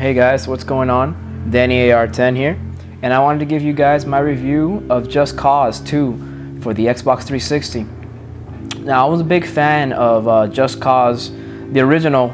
Hey guys, what's going on? Danny AR10 here, and I wanted to give you guys my review of Just Cause 2 for the Xbox 360. Now, I was a big fan of Just Cause, the original,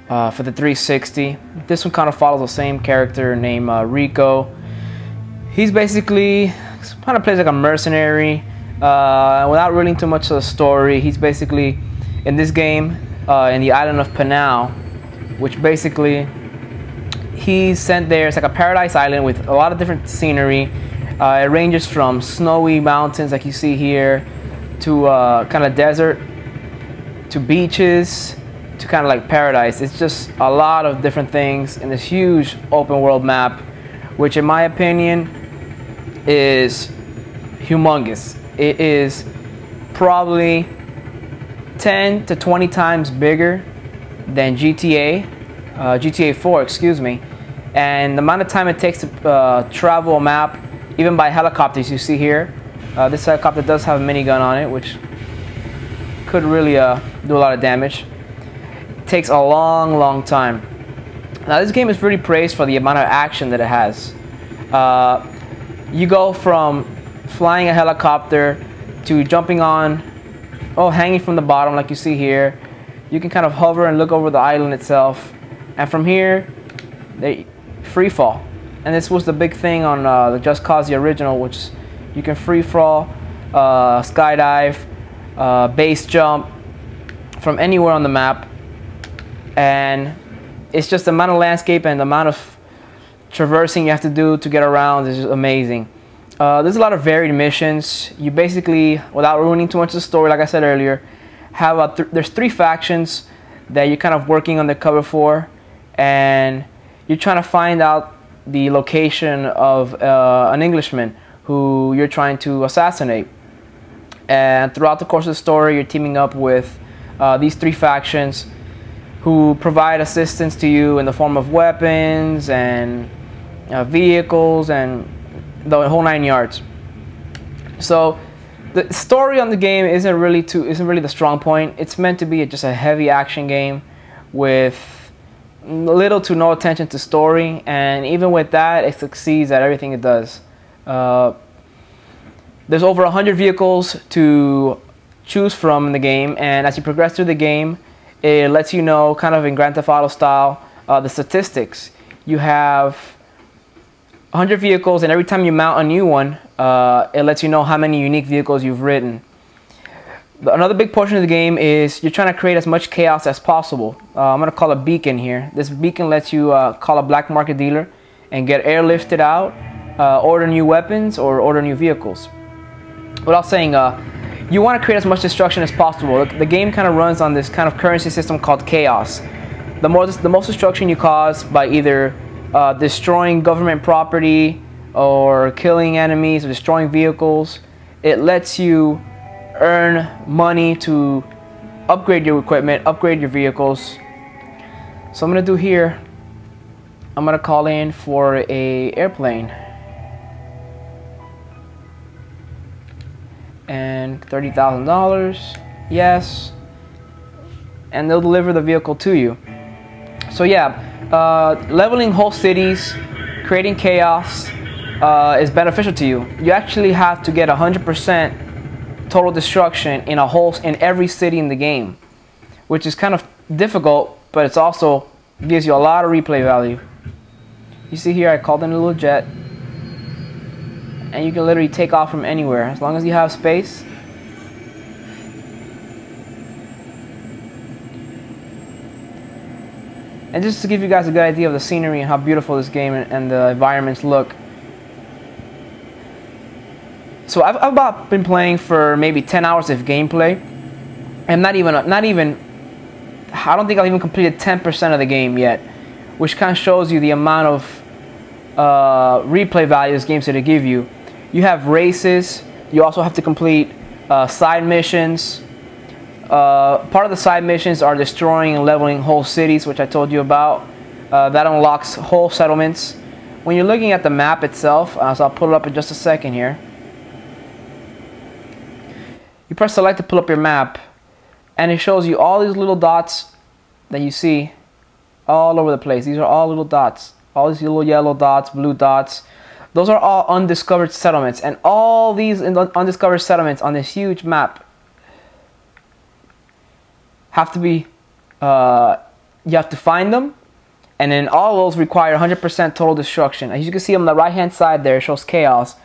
for the 360. This one kind of follows the same character named Rico. He's basically kind of plays like a mercenary without really too much of a story. He's basically in this game in the island of Panau, which basically he's sent there. It's like a paradise island with a lot of different scenery. It ranges from snowy mountains like you see here to kind of desert to beaches to kind of like paradise. It's just a lot of different things in this huge open world map, which in my opinion is humongous. It is probably 10 to 20 times bigger than GTA 4, excuse me, and the amount of time it takes to travel a map, even by helicopters. You see here, this helicopter does have a minigun on it, which could really do a lot of damage. It takes a long time. Now, this game is pretty praised for the amount of action that it has. You go from flying a helicopter to jumping on, hanging from the bottom like you see here. You can kind of hover and look over the island itself, and from here they free fall. And this was the big thing on the Just Cause the original, which you can free fall, skydive, base jump from anywhere on the map, and it's just the amount of landscape and the amount of traversing you have to do to get around is just amazing. There's a lot of varied missions. You basically, without ruining too much of the story, like I said earlier, have there's 3 factions that you're kind of working undercover for, and you're trying to find out the location of an Englishman who you're trying to assassinate. And throughout the course of the story, you're teaming up with these 3 factions who provide assistance to you in the form of weapons and vehicles and the whole 9 yards. So the story on the game isn't really the strong point. It's meant to be just a heavy action game with little to no attention to story, and even with that, it succeeds at everything it does. There's over 100 vehicles to choose from in the game, and as you progress through the game, it lets you know, kind of in Grand Theft Auto style, the statistics. You have 100 vehicles, and every time you mount a new one, it lets you know how many unique vehicles you've ridden. Another big portion of the game is you're trying to create as much chaos as possible. I'm going to call a beacon here. This beacon lets you call a black market dealer and get airlifted out, order new weapons, or order new vehicles. Without saying, you want to create as much destruction as possible. The game kind of runs on this kind of currency system called chaos. The most destruction you cause by either destroying government property or killing enemies or destroying vehicles, it lets you earn money to upgrade your equipment, upgrade your vehicles. So I'm going to do here, I'm going to call in for a airplane and $30,000, yes, and they'll deliver the vehicle to you. So yeah, leveling whole cities, creating chaos is beneficial to you. You actually have to get 100% total destruction in every city in the game, which is kind of difficult, but it's also gives you a lot of replay value. You see here, I called in a little jet, and you can literally take off from anywhere as long as you have space. And just to give you guys a good idea of the scenery and how beautiful this game and the environments look. So I've about been playing for maybe 10 hours of gameplay, and not even I don't think I've even completed 10% of the game yet, which kind of shows you the amount of replay value this game's going to give you. You have races. You also have to complete side missions. Part of the side missions are destroying and leveling whole cities, which I told you about. That unlocks whole settlements. When you're looking at the map itself, so I'll pull it up in just a second here. You press select to pull up your map, and it shows you all these little dots that you see all over the place. These are all little dots. All these little yellow dots, blue dots. Those are all undiscovered settlements. And all these undiscovered settlements on this huge map have to be, you have to find them. And then all those require 100% total destruction. As you can see on the right hand side there, it shows chaos.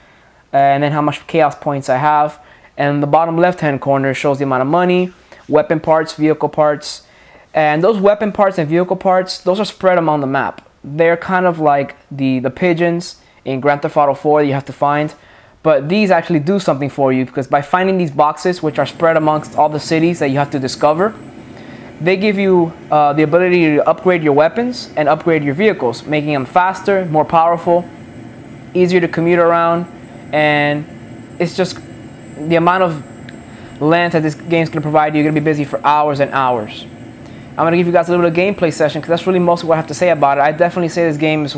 And then how much chaos points I have. And the bottom left hand corner shows the amount of money, weapon parts, vehicle parts. And those weapon parts and vehicle parts, those are spread among the map. They're kind of like the pigeons in Grand Theft Auto 4 that you have to find. But these actually do something for you, because by finding these boxes, which are spread amongst all the cities that you have to discover, they give you the ability to upgrade your weapons and upgrade your vehicles, making them faster, more powerful, easier to commute around. And it's just the amount of length that this game is going to provide you. You're going to be busy for hours and hours. I'm going to give you guys a little bit of gameplay session, because that's really most of what I have to say about it. I definitely say this game is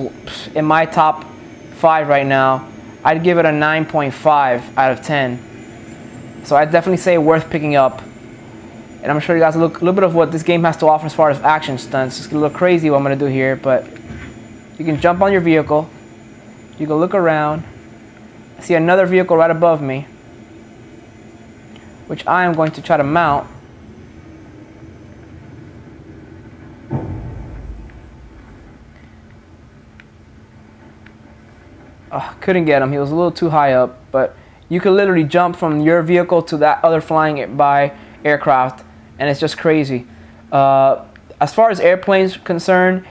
in my top 5 right now. I'd give it a 9.5 out of 10. So I'd definitely say worth picking up. And I'm going to show you guys a little bit of what this game has to offer as far as action stunts. It's a little crazy what I'm going to do here, but you can jump on your vehicle. You can look around. I see another vehicle right above me, which I am going to try to mount. Couldn't get him. He was a little too high up, but you could literally jump from your vehicle to that other flying by aircraft, and it's just crazy. As far as airplanes concerned,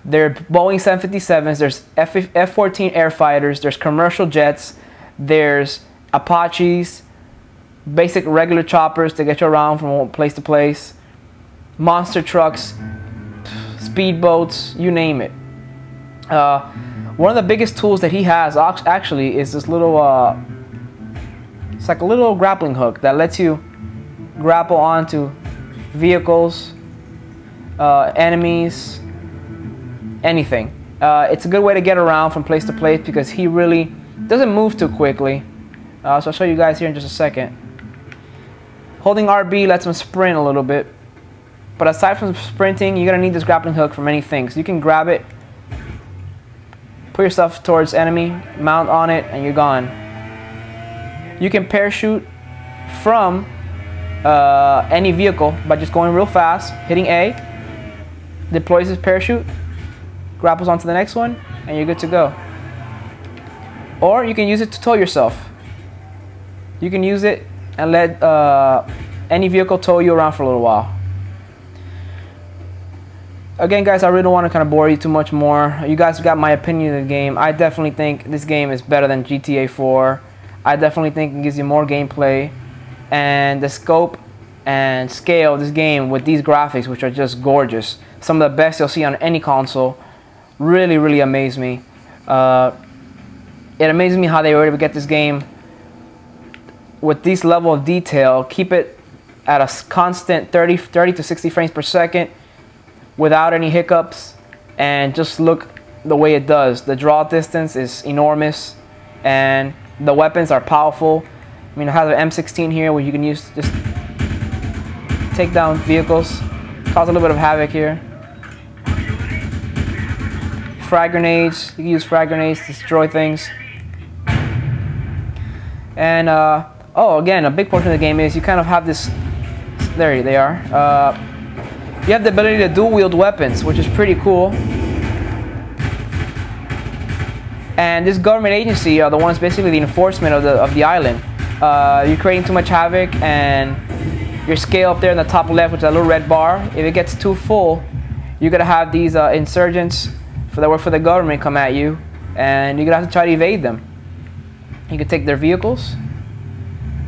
there are Boeing 757s, there's F-14 air fighters, there's commercial jets, there's Apaches, basic regular choppers to get you around from place to place, monster trucks, speedboats, you name it. One of the biggest tools that he has actually is this little, it's like a little grappling hook that lets you grapple onto vehicles, enemies, anything. It's a good way to get around from place to place, because he really doesn't move too quickly. So I'll show you guys here in just a second. Holding RB lets him sprint a little bit, but aside from sprinting, you're gonna need this grappling hook for many things. You can grab it, put yourself towards enemy, mount on it, and you're gone. You can parachute from any vehicle by just going real fast, hitting A, deploys his parachute, grapples onto the next one, and you're good to go. Or you can use it to tow yourself. You can use it and let any vehicle tow you around for a little while. Again, guys, I really don't want to kind of bore you too much more. You guys got my opinion of the game. I definitely think this game is better than GTA 4. I definitely think it gives you more gameplay. And the scope and scale of this game with these graphics, which are just gorgeous. Some of the best you'll see on any console. Really, really amaze me. It amazes me how they were able to get this game with this level of detail, keep it at a constant 30 to 60 frames per second, without any hiccups, and just look the way it does. The draw distance is enormous, and the weapons are powerful. I mean, I have an M16 here where you can use just take down vehicles, cause a little bit of havoc here. Frag grenades, you can use frag grenades to destroy things. And oh, again, a big portion of the game is you kind of have this. There they are. You have the ability to dual wield weapons, which is pretty cool. And this government agency are the ones basically the enforcement of the island. You're creating too much havoc, and your scale up there in the top left, which is a little red bar, if it gets too full, you're gonna have these insurgents that work for the government come at you, and you're gonna have to try to evade them. You can take their vehicles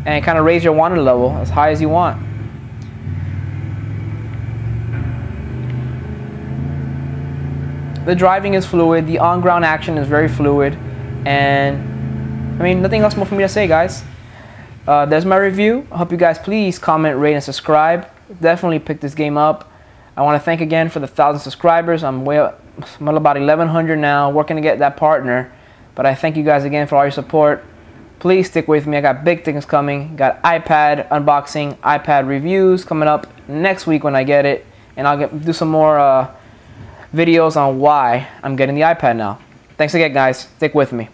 and kind of raise your wanted level as high as you want. The driving is fluid, the on-ground action is very fluid, and I mean, nothing else more for me to say, guys. There's my review. I hope you guys please comment, rate, and subscribe. Definitely pick this game up. I want to thank again for the 1,000 subscribers. I'm about 1,100 now, working to get that partner. But I thank you guys again for all your support. Please stick with me. I got big things coming. Got iPad unboxing, iPad reviews coming up next week when I get it, and I'll do some more videos on why I'm getting the iPad now. Thanks again, guys. Stick with me.